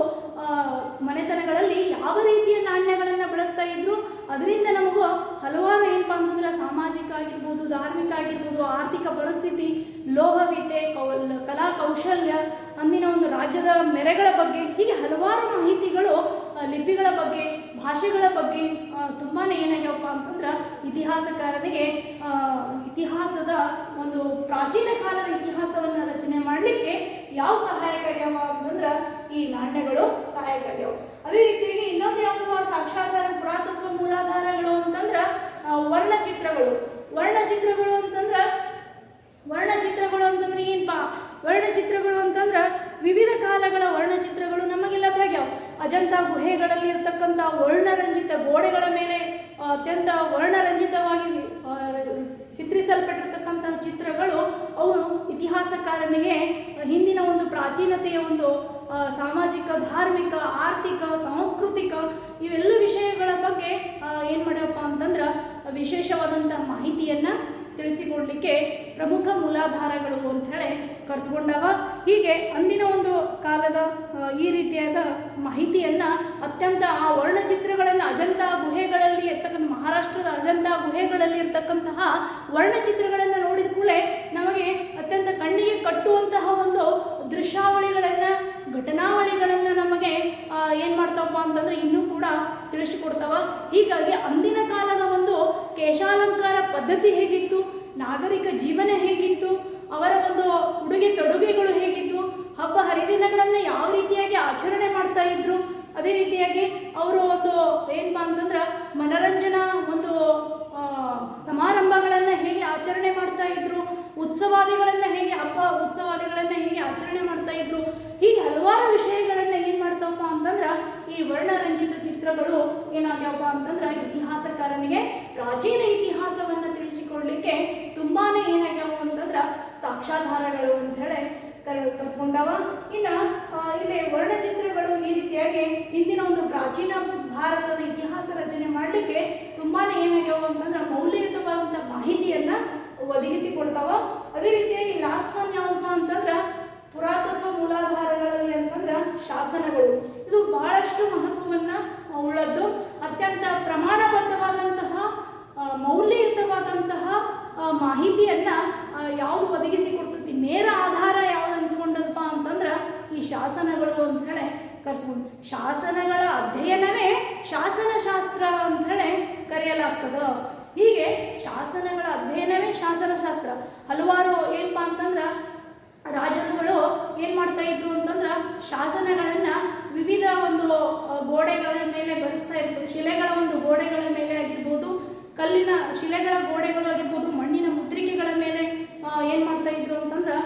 Speaker 1: ಮನೆತನಗಳಲ್ಲಿ ಯಾವ ರೀತಿಯ ನಾಣ್ಯಗಳನ್ನು ಬಳಸ್ತಾ ಇದ್ರು, ಅದರಿಂದ ನಮಗೂ ಹಲವಾರು ಏನಪ್ಪಾ ಅಂತಂದ್ರೆ ಸಾಮಾಜಿಕ ಆಗಿರ್ಬೋದು, ಧಾರ್ಮಿಕ ಆಗಿರ್ಬೋದು, ಆರ್ಥಿಕ ಪರಿಸ್ಥಿತಿ, ಲೋಹವಿದ್ಯೆ, ಕಲಾ ಕೌಶಲ್ಯ, ಅಂದಿನ ಒಂದು ರಾಜ್ಯದ ಮೆರೆಗಳ ಬಗ್ಗೆ, ಹೀಗೆ ಹಲವಾರು ಮಾಹಿತಿಗಳು ಲಿಪಿಗಳ ಬಗ್ಗೆ, ಭಾಷೆಗಳ ಬಗ್ಗೆ ತುಂಬಾ ಏನಾಗ್ಯಾವಪ್ಪ ಅಂತಂದ್ರೆ ಇತಿಹಾಸಕಾರನಿಗೆ ಇತಿಹಾಸದ ಒಂದು ಪ್ರಾಚೀನ ಕಾಲದ ಇತಿಹಾಸವನ್ನು ರಚನೆ ಮಾಡಲಿಕ್ಕೆ ಯಾವ ಸಹಾಯಕ ಆಗ್ಯಾವ ಅಂತಂದ್ರೆ ಈ ನಾಣ್ಯಗಳು ಸಹಾಯಕ ಆಗ್ಯಾವ. ಅದೇ ರೀತಿಯಾಗಿ ಇನ್ನೊಂದು ಯಾವ ಸಾಕ್ಷಾಧಾರ ಪುರಾತತ್ವ ಮೂಲಾಧಾರಗಳು ಅಂತಂದ್ರೆ ವರ್ಣಚಿತ್ರಗಳು ಅಂತಂದ್ರೆ ಏನಪ್ಪಾ? ವರ್ಣಚಿತ್ರಗಳು ಅಂತಂದ್ರೆ ವಿವಿಧ ಕಾಲಗಳ ವರ್ಣಚಿತ್ರಗಳು ನಮಗೆ ಲಭ್ಯ ಆಗ್ಯಾವ. ಅಜಂತಾ ಗುಹೆಗಳಲ್ಲಿ ಇರ್ತಕ್ಕಂಥ ವರ್ಣರಂಜಿತ ಗೋಡೆಗಳ ಮೇಲೆ ಅತ್ಯಂತ ವರ್ಣರಂಜಿತವಾಗಿ ಚಿತ್ರಿಸಲ್ಪಟ್ಟಿರ್ತಕ್ಕಂತಹ ಚಿತ್ರಗಳು ಅವು ಇತಿಹಾಸಕಾರನಿಗೆ ಹಿಂದಿನ ಒಂದು ಪ್ರಾಚೀನತೆಯ ಒಂದು ಸಾಮಾಜಿಕ, ಧಾರ್ಮಿಕ, ಆರ್ಥಿಕ, ಸಾಂಸ್ಕೃತಿಕ ಇವೆಲ್ಲ ವಿಷಯಗಳ ಬಗ್ಗೆ ಏನು ಮಾಡ್ಯಪ್ಪ ಅಂತಂದ್ರೆ ವಿಶೇಷವಾದಂಥ ಮಾಹಿತಿಯನ್ನು ತಿಳಿಸಿಕೊಡ್ಲಿಕ್ಕೆ ಪ್ರಮುಖ ಮೂಲಾಧಾರಗಳು ಅಂತ ಹೇಳಿ ಕರೆಸ್ಕೊಂಡಾವ. ಹೀಗೆ ಅಂದಿನ ಒಂದು ಕಾಲದ ಈ ರೀತಿಯಾದ ಮಾಹಿತಿಯನ್ನು ಅತ್ಯಂತ ಆ ವರ್ಣಚಿತ್ರಗಳನ್ನು ಅಜಂತಾ ಗುಹೆಗಳಲ್ಲಿ ಇರ್ತಕ್ಕಂಥ ಮಹಾರಾಷ್ಟ್ರದ ಅಜಂತಾ ಗುಹೆಗಳಲ್ಲಿ ಇರ್ತಕ್ಕಂತಹ ವರ್ಣಚಿತ್ರಗಳನ್ನು ನೋಡಿದ ಕೂಡಲೇ ನಮಗೆ ಅತ್ಯಂತ ಕಣ್ಣಿಗೆ ಕಟ್ಟುವಂತಹ ಒಂದು ದೃಶ್ಯಾವಳಿಗಳನ್ನು, ಘಟನಾವಳಿಗಳನ್ನು ನಮಗೆ ಏನು ಮಾಡ್ತಾವಪ್ಪ ಅಂತಂದರೆ ಇನ್ನೂ ಕೂಡ ತಿಳಿಸಿಕೊಡ್ತಾವ. ಹೀಗಾಗಿ ಅಂದಿನ ಕಾಲದ ಒಂದು ಕೇಶಾಲಂಕಾರ ಪದ್ಧತಿ ಹೇಗಿತ್ತು, ನಾಗರಿಕ ಜೀವನ ಹೇಗಿತ್ತು, ಅವರ ಒಂದು ಉಡುಗೆ ತೊಡುಗೆಗಳು ಹೇಗಿತ್ತು, ಹಬ್ಬ ಹರಿದಿನಗಳನ್ನು ಯಾವ ರೀತಿಯಾಗಿ ಆಚರಣೆ ಮಾಡ್ತಾ ಇದ್ರು, ಅದೇ ರೀತಿಯಾಗಿ ಅವರು ಒಂದು ಏನಪ್ಪಾ ಅಂತಂದ್ರೆ ಮನರಂಜನಾ ಒಂದು ಸಮಾರಂಭಗಳನ್ನು ಹೇಗೆ ಆಚರಣೆ ಮಾಡ್ತಾ ಇದ್ರು, ಉತ್ಸವಾದಿಗಳನ್ನು ಹೇಗೆ ಉತ್ಸವಾದಿಗಳನ್ನು ಹೇಗೆ ಆಚರಣೆ ಮಾಡ್ತಾ ಇದ್ರು, ಹೀಗೆ ಹಲವಾರು ವಿಷಯಗಳನ್ನು ಏನು ಮಾಡ್ತಾವಪ್ಪ ಅಂತಂದ್ರೆ ಈ ವರ್ಣರಂಜಿತ ಚಿತ್ರಗಳು ಏನಾಗ್ಯಾವಪ್ಪ ಅಂತಂದ್ರೆ ಇತಿಹಾಸಕಾರನಿಗೆ ಪ್ರಾಚೀನ ಇತಿಹಾಸವನ್ನು ತಿಳಿಸಿಕೊಡ್ಲಿಕ್ಕೆ ತುಂಬಾನೇ ಏನಾಗ್ಯಾವ ಅಂತಂದ್ರೆ ಸಾಕ್ಷ್ಯಾಧಾರಗಳು ಅಂತ ಹೇಳಿ ಕರೆಸ್ಕೊಂಡಾವ. ಇನ್ನು ಇಲ್ಲಿ ವರ್ಣಚಿತ್ರಗಳು ಈ ರೀತಿಯಾಗಿ ಹಿಂದಿನ ಒಂದು ಪ್ರಾಚೀನ ಭಾರತದ ಇತಿಹಾಸ ರಚನೆ ಮಾಡಲಿಕ್ಕೆ ತುಂಬಾನೇ ಏನಾಗ್ಯಾವ ಅಂತಂದ್ರೆ ಮೌಲ್ಯಯುತವಾದಂಥ ಮಾಹಿತಿಯನ್ನ ಒದಗಿಸಿಕೊಡ್ತಾವ. ಅದೇ ರೀತಿಯಾಗಿ ಲಾಸ್ಟ್ ಒನ್ ಯಾವ್ದಪ್ಪ ಅಂತಂದ್ರೆ ಪುರಾತತ್ವ ಮೂಲಾಧಾರಗಳಲ್ಲಿ ಅಂತಂದ್ರೆ ಶಾಸನಗಳು. ಇದು ಬಹಳಷ್ಟು ಮಹತ್ವವನ್ನು ಉಳ್ಳದ್ದು, ಅತ್ಯಂತ ಪ್ರಮಾಣಬದ್ಧವಾದಂತಹ ಮೌಲ್ಯಯುತವಾದಂತಹ ಮಾಹಿತಿಯನ್ನ ಯಾವುದು ಒದಗಿಸಿಕೊಡ್ತೈತಿ, ನೇರ ಆಧಾರ ಯಾವ್ದು ಅನಿಸ್ಕೊಂಡದಪ್ಪ ಅಂತಂದ್ರೆ ಈ ಶಾಸನಗಳು ಅಂತ ಹೇಳಿ ಕರೆಸ್ಕೊಂಡು, ಶಾಸನಗಳ ಅಧ್ಯಯನವೇ ಶಾಸನಶಾಸ್ತ್ರ ಅಂತ ಹೇಳಿ ಕರೆಯಲಾಗ್ತದ. ಹೀಗೆ ಶಾಸನಗಳ ಅಧ್ಯಯನವೇ ಶಾಸನಶಾಸ್ತ್ರ. ಹಲವಾರು ಏನಪ್ಪಾ ಅಂತಂದ್ರೆ ರಾಜರುಗಳು ಏನು ಮಾಡ್ತಾ ಇದ್ರು ಅಂತಂದ್ರೆ ಶಾಸನಗಳನ್ನು ವಿವಿಧ ಒಂದು ಗೋಡೆಗಳ ಮೇಲೆ ಬರೆಸ್ತಾ ಇದ್ರು. ಶಿಲೆಗಳ ಒಂದು ಗೋಡೆಗಳ ಮೇಲೆ ಆಗಿರ್ಬೋದು, ಕಲ್ಲಿನ ಶಿಲೆಗಳ ಗೋಡೆಗಳು ಆಗಿರ್ಬೋದು, ಮಣ್ಣಿನ ಮುದ್ರಿಕೆಗಳ ಮೇಲೆ ಏನು ಮಾಡ್ತಾ ಇದ್ರು ಅಂತಂದ್ರೆ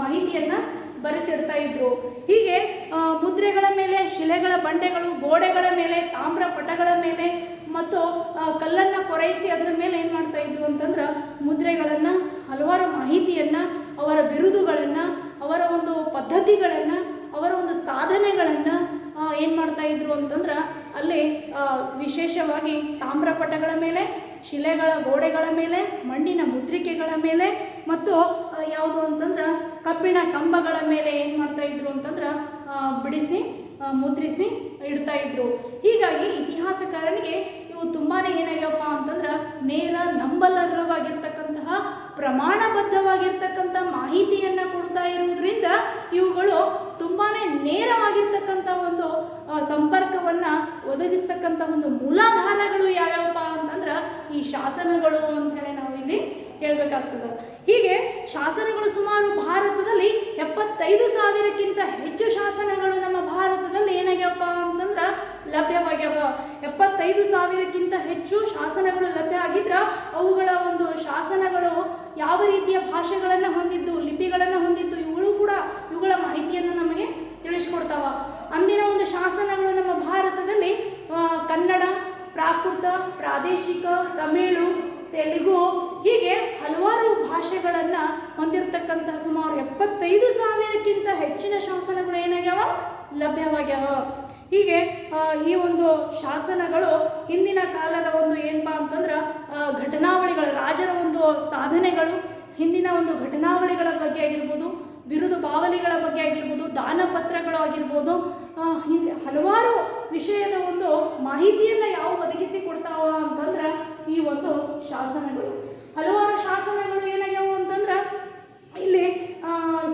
Speaker 1: ಮಾಹಿತಿಯನ್ನು ಬರೆಸಿಡ್ತಾ ಇದ್ರು. ಹೀಗೆ ಮುದ್ರೆಗಳ ಮೇಲೆ, ಶಿಲೆಗಳ ಬಂಡೆಗಳು, ಗೋಡೆಗಳ ಮೇಲೆ, ತಾಮ್ರ ಪಟಗಳ ಮೇಲೆ ಮತ್ತು ಕಲ್ಲನ್ನು ಕೊರೈಸಿ ಅದರ ಮೇಲೆ ಏನು ಮಾಡ್ತಾ ಇದ್ರು ಅಂತಂದ್ರೆ ಮುದ್ರೆಗಳನ್ನು, ಹಲವಾರು ಮಾಹಿತಿಯನ್ನು, ಅವರ ಬಿರುದುಗಳನ್ನು, ಅವರ ಒಂದು ಪದ್ಧತಿಗಳನ್ನು, ಅವರ ಒಂದು ಸಾಧನೆಗಳನ್ನು ಏನು ಮಾಡ್ತಾ ಇದ್ರು ಅಂತಂದ್ರೆ ಅಲ್ಲಿ ವಿಶೇಷವಾಗಿ ತಾಮ್ರಪಟಗಳ ಮೇಲೆ, ಶಿಲೆಗಳ ಗೋಡೆಗಳ ಮೇಲೆ, ಮಣ್ಣಿನ ಮುದ್ರಿಕೆಗಳ ಮೇಲೆ ಮತ್ತು ಯಾವುದು ಅಂತಂದ್ರೆ ಕಬ್ಬಿಣ ಕಂಬಗಳ ಮೇಲೆ ಏನು ಮಾಡ್ತಾಯಿದ್ರು ಅಂತಂದ್ರೆ ಬಿಡಿಸಿ ಮುದ್ರಿಸಿ ಇಡ್ತಾ ಇದ್ರು. ಹೀಗಾಗಿ ಇತಿಹಾಸಕಾರನಿಗೆ ಇವು ತುಂಬಾ ಏನಾಗ್ಯಪ್ಪ ಅಂತಂದ್ರೆ ನೇರ ನಂಬಲರ್ಹವಾಗಿರ್ತಕ್ಕಂತಹ ಪ್ರಮಾಣಬದ್ಧವಾಗಿರ್ತಕ್ಕಂಥ ಮಾಹಿತಿಯನ್ನು ಕೊಡ್ತಾ ಇರುವುದರಿಂದ ಇವುಗಳು ತುಂಬಾ ನೇರವಾಗಿರ್ತಕ್ಕಂಥ ಒಂದು ಸಂಪರ್ಕವನ್ನು ಒದಗಿಸ್ತಕ್ಕಂಥ ಒಂದು ಮೂಲಾಧಾರಗಳು ಯಾವ್ಯಾವಪ್ಪ ಅಂತಂದ್ರೆ ಈ ಶಾಸನಗಳು ಅಂಥೇಳಿ ನಾವು ಇಲ್ಲಿ ಹೇಳಬೇಕಾಗ್ತದೆ. ಹೀಗೆ ಶಾಸನಗಳು ಸುಮಾರು ಭಾರತದಲ್ಲಿ 75,000ಕ್ಕಿಂತ ಹೆಚ್ಚು ಶಾಸನಗಳು ನಮ್ಮ ಭಾರತದಲ್ಲಿ ಏನಾಗ್ಯಪ್ಪ ಅಂತಂದ್ರೆ ಲಭ್ಯವಾಗ್ಯವ. 75,000ಕ್ಕಿಂತ ಹೆಚ್ಚು ಶಾಸನಗಳು ಲಭ್ಯ ಆಗಿದ್ರೆ ಅವುಗಳ ಒಂದು ಶಾಸನಗಳು ಯಾವ ರೀತಿಯ ಭಾಷೆಗಳನ್ನು ಹೊಂದಿದ್ದು, ಲಿಪಿಗಳನ್ನು ಹೊಂದಿದ್ದು, ಇವುಗಳ ಮಾಹಿತಿಯನ್ನು ನಮಗೆ ತಿಳಿಸ್ಕೊಡ್ತಾವ. ಅಂದಿನ ಒಂದು ಶಾಸನಗಳು ನಮ್ಮ ಭಾರತದಲ್ಲಿ ಕನ್ನಡ, ಪ್ರಾಕೃತ, ಪ್ರಾದೇಶಿಕ, ತಮಿಳು, ತೆಲುಗು ಹೀಗೆ ಹಲವಾರು ಭಾಷೆಗಳನ್ನು ಹೊಂದಿರತಕ್ಕಂತಹ ಸುಮಾರು 75,000ಕ್ಕಿಂತ ಹೆಚ್ಚಿನ ಶಾಸನಗಳು ಏನಾಗ್ಯಾವ ಲಭ್ಯವಾಗ್ಯಾವ. ಹೀಗೆ ಈ ಒಂದು ಶಾಸನಗಳು ಹಿಂದಿನ ಕಾಲದ ಒಂದು ಏನಪ್ಪಾ ಅಂತಂದ್ರೆ ಘಟನಾವಳಿಗಳು, ರಾಜರ ಒಂದು ಸಾಧನೆಗಳು, ಹಿಂದಿನ ಒಂದು ಘಟನಾವಳಿಗಳ ಬಗ್ಗೆ ಆಗಿರ್ಬೋದು, ಬಿರುದು ಬಾವಲಿಗಳ ಬಗ್ಗೆ ಆಗಿರ್ಬೋದು, ದಾನಪತ್ರಗಳು ಆಗಿರ್ಬೋದು, ಹಲವಾರು ವಿಷಯದ ಒಂದು ಮಾಹಿತಿಯನ್ನು ಯಾವ ಒದಗಿಸಿ ಕೊಡ್ತಾವ ಅಂತಂದ್ರೆ ಈ ಒಂದು ಶಾಸನಗಳು. ಹಲವಾರು ಶಾಸನಗಳು ಏನಾಗ್ಯಾವು ಅಂತಂದ್ರೆ ಇಲ್ಲಿ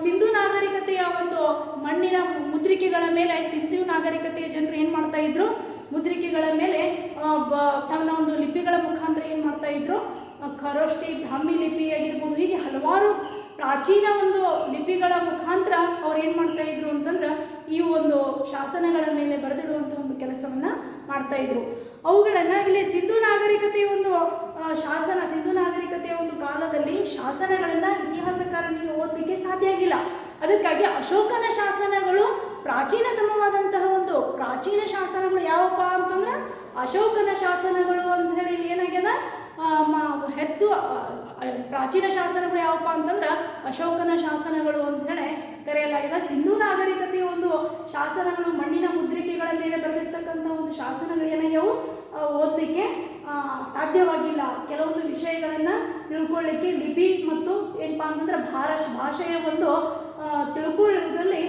Speaker 1: ಸಿಂಧು ನಾಗರಿಕತೆಯ ಒಂದು ಮಣ್ಣಿನ ಮುದ್ರಿಕೆಗಳ ಮೇಲೆ ಸಿಂಧು ನಾಗರಿಕತೆಯ ಜನರು ಏನು ಮಾಡ್ತಾ ಇದ್ರು, ಮುದ್ರಿಕೆಗಳ ಮೇಲೆ ತನ್ನ ಒಂದು ಲಿಪಿಗಳ ಮುಖಾಂತರ ಏನು ಮಾಡ್ತಾ ಇದ್ರು, ಖರೋಷ್ಠಿ, ಬ್ರಾಹ್ಮಿ ಲಿಪಿ ಆಗಿರ್ಬೋದು, ಹೀಗೆ ಹಲವಾರು ಪ್ರಾಚೀನ ಒಂದು ಲಿಪಿಗಳ ಮುಖಾಂತರ ಅವ್ರು ಏನು ಮಾಡ್ತಾ ಇದ್ರು ಅಂತಂದ್ರೆ ಈ ಒಂದು ಶಾಸನಗಳ ಮೇಲೆ ಬರೆದಿಡುವಂಥ ಒಂದು ಕೆಲಸವನ್ನು ಮಾಡ್ತಾ ಇದ್ರು. ಅವುಗಳನ್ನು ಇಲ್ಲಿ ಸಿಂಧು ನಾಗರಿಕತೆಯ ಒಂದು ಸಿಂಧು ನಾಗರಿಕತೆಯ ಒಂದು ಕಾಲದಲ್ಲಿ ಶಾಸನಗಳನ್ನು ಇತಿಹಾಸಕಾರನಿಗೆ ಓದಲಿಕ್ಕೆ ಸಾಧ್ಯ ಆಗಿಲ್ಲ. ಅದಕ್ಕಾಗಿ ಅಶೋಕನ ಶಾಸನಗಳು ಪ್ರಾಚೀನತಮವಾದಂತಹ ಒಂದು ಪ್ರಾಚೀನ ಶಾಸನಗಳು ಯಾವಪ್ಪ ಅಂತಂದ್ರೆ ಅಶೋಕನ ಶಾಸನಗಳು ಅಂತ ಹೇಳಿ ಏನಾಗ್ಯದ ಹೆಚ್ಚು ಪ್ರಾಚೀನ ಶಾಸನಗಳು ಯಾವಪ್ಪ ಅಂತಂದ್ರೆ ಅಶೋಕನ ಶಾಸನಗಳು ಅಂತ ಹೇಳಿ ಕರೆಯಲಾಗಿದೆ. ಸಿಂಧು ನಾಗರಿಕತೆಯ ಒಂದು ಶಾಸನಗಳು, ಮಣ್ಣಿನ ಮುದ್ರಿಕೆಗಳ ಮೇಲೆ ಬರೆದಿರ್ತಕ್ಕಂಥ ಒಂದು ಶಾಸನಗಳು ಏನಾಗ್ಯವು ಓದಲಿಕ್ಕೆ ಸಾಧ್ಯವಾಗಿಲ್ಲ. ಕೆಲವೊಂದು ವಿಷಯಗಳನ್ನು ತಿಳ್ಕೊಳ್ಳಿಕ್ಕೆ ಲಿಪಿ ಮತ್ತು ಏನಪ್ಪಾ ಅಂತಂದ್ರೆ ಭಾಷೆಯ ಒಂದು ತಿಳ್ಕೊಳ್ಳುವುದರಲ್ಲಿ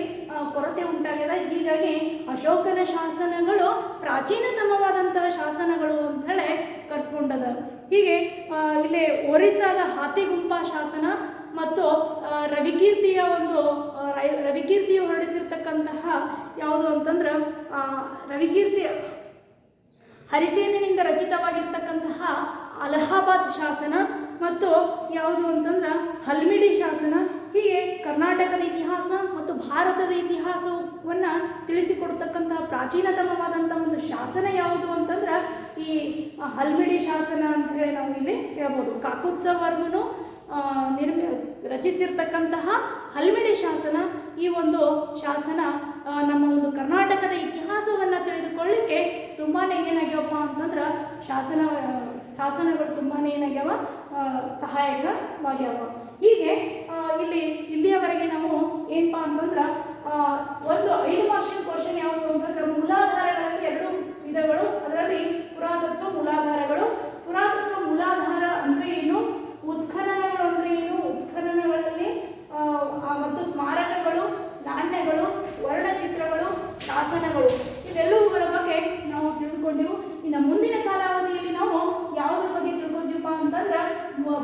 Speaker 1: ಕೊರತೆ ಉಂಟಾಗಿದೆ. ಹೀಗಾಗಿ ಅಶೋಕನ ಶಾಸನಗಳು ಪ್ರಾಚೀನತಮವಾದಂತಹ ಶಾಸನಗಳು ಅಂತ ಹೇಳಿ ಕರೆಸ್ಕೊಂಡದ. ಹೀಗೆ ಇಲ್ಲಿ ಒರಿಸ್ಸಾದ ಹಾತಿಗುಂಪಾ ಶಾಸನ ಮತ್ತು ರವಿಕೀರ್ತಿಯು ಹೊರಡಿಸಿರ್ತಕ್ಕಂತಹ ಯಾವುದು ಅಂತಂದ್ರೆ ರವಿಕೀರ್ತಿ ಹರಿಸೇನಿನಿಂದ ರಚಿತವಾಗಿರ್ತಕ್ಕಂತಹ ಅಲಹಾಬಾದ್ ಶಾಸನ ಮತ್ತು ಯಾವುದು ಅಂತಂದ್ರೆ ಹಲ್ಮಿಡಿ ಶಾಸನ. ಹೀಗೆ ಕರ್ನಾಟಕದ ಇತಿಹಾಸ ಮತ್ತು ಭಾರತದ ಇತಿಹಾಸವನ್ನು ತಿಳಿಸಿಕೊಡ್ತಕ್ಕಂತಹ ಪ್ರಾಚೀನತಮವಾದಂಥ ಒಂದು ಶಾಸನ ಯಾವುದು ಅಂತಂದ್ರೆ ಈ ಹಲ್ಮಿಡಿ ಶಾಸನ ಅಂತ ಹೇಳಿ ನಾವು ಇಲ್ಲಿ ಹೇಳ್ಬೋದು. ಕಾಕುತ್ಸವರ್ಮನು ರಚಿಸಿರ್ತಕ್ಕಂತಹ ಹಲ್ಮಿಡಿ ಶಾಸನ, ಈ ಒಂದು ಶಾಸನ ನಮ್ಮ ಒಂದು ಕರ್ನಾಟಕದ ಇತಿಹಾಸವನ್ನು ತಿಳಿದುಕೊಳ್ಳಿಕ್ಕೆ ತುಂಬಾ ಏನಾಗ್ಯವಪ್ಪ ಅಂತಂದ್ರೆ ಶಾಸನಗಳು ತುಂಬಾ ಏನಾಗ್ಯಾವ ಸಹಾಯಕವಾಗ್ಯಾವ. ಹೀಗೆ ಇಲ್ಲಿಯವರೆಗೆ ನಾವು ಏನಪ್ಪಾ ಅಂತಂದ್ರೆ ಒಂದು 5 ಮಾರ್ಕ್ಸಿನ ಕ್ವಶನ್ ಯಾವುದು ಅಂತಂದ್ರೆ ಮೂಲಾಧಾರಗಳಲ್ಲಿ 2 ವಿಧಗಳು. ಅದರಲ್ಲಿ ಪುರಾತತ್ವ ಮೂಲಾಧಾರಗಳು. ಪುರಾತತ್ವ ಮೂಲಾಧಾರ ಅಂದ್ರೆ ಏನು, ಉತ್ಖನನಗಳು ಅಂದ್ರೆ ಏನು, ಉತ್ಖನನಗಳಲ್ಲಿ ಮತ್ತು ಸ್ಮಾರಕಗಳು, ನಾಣ್ಯಗಳು, ವರ್ಣಚಿತ್ರಗಳು, ಶಾಸನಗಳು ಇವೆಲ್ಲವುಗಳ ಬಗ್ಗೆ ನಾವು ತಿಳಿದುಕೊಂಡೆವು. ಇನ್ನು ಮುಂದಿನ ಕಾಲಾವಧಿಯಲ್ಲಿ ನಾವು ಯಾವುದ್ರ ಬಗ್ಗೆ ತಿಳ್ಕೊಂತೀವಪ್ಪ ಅಂತಂದ್ರೆ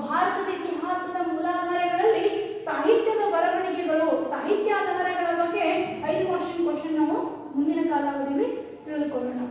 Speaker 1: ಭಾರತದ ಇತಿಹಾಸದ ಮೂಲಾಧಾರಗಳಲ್ಲಿ ಸಾಹಿತ್ಯದ ಬರವಣಿಗೆಗಳು, ಸಾಹಿತ್ಯಾಧಾರಗಳ ಬಗ್ಗೆ 5 ಮಾರ್ಕ್ಸಿನ ಕ್ವಶನ್ ನಾವು ಮುಂದಿನ ಕಾಲಾವಧಿಯಲ್ಲಿ ತಿಳಿದುಕೊಳ್ಳೋಣ.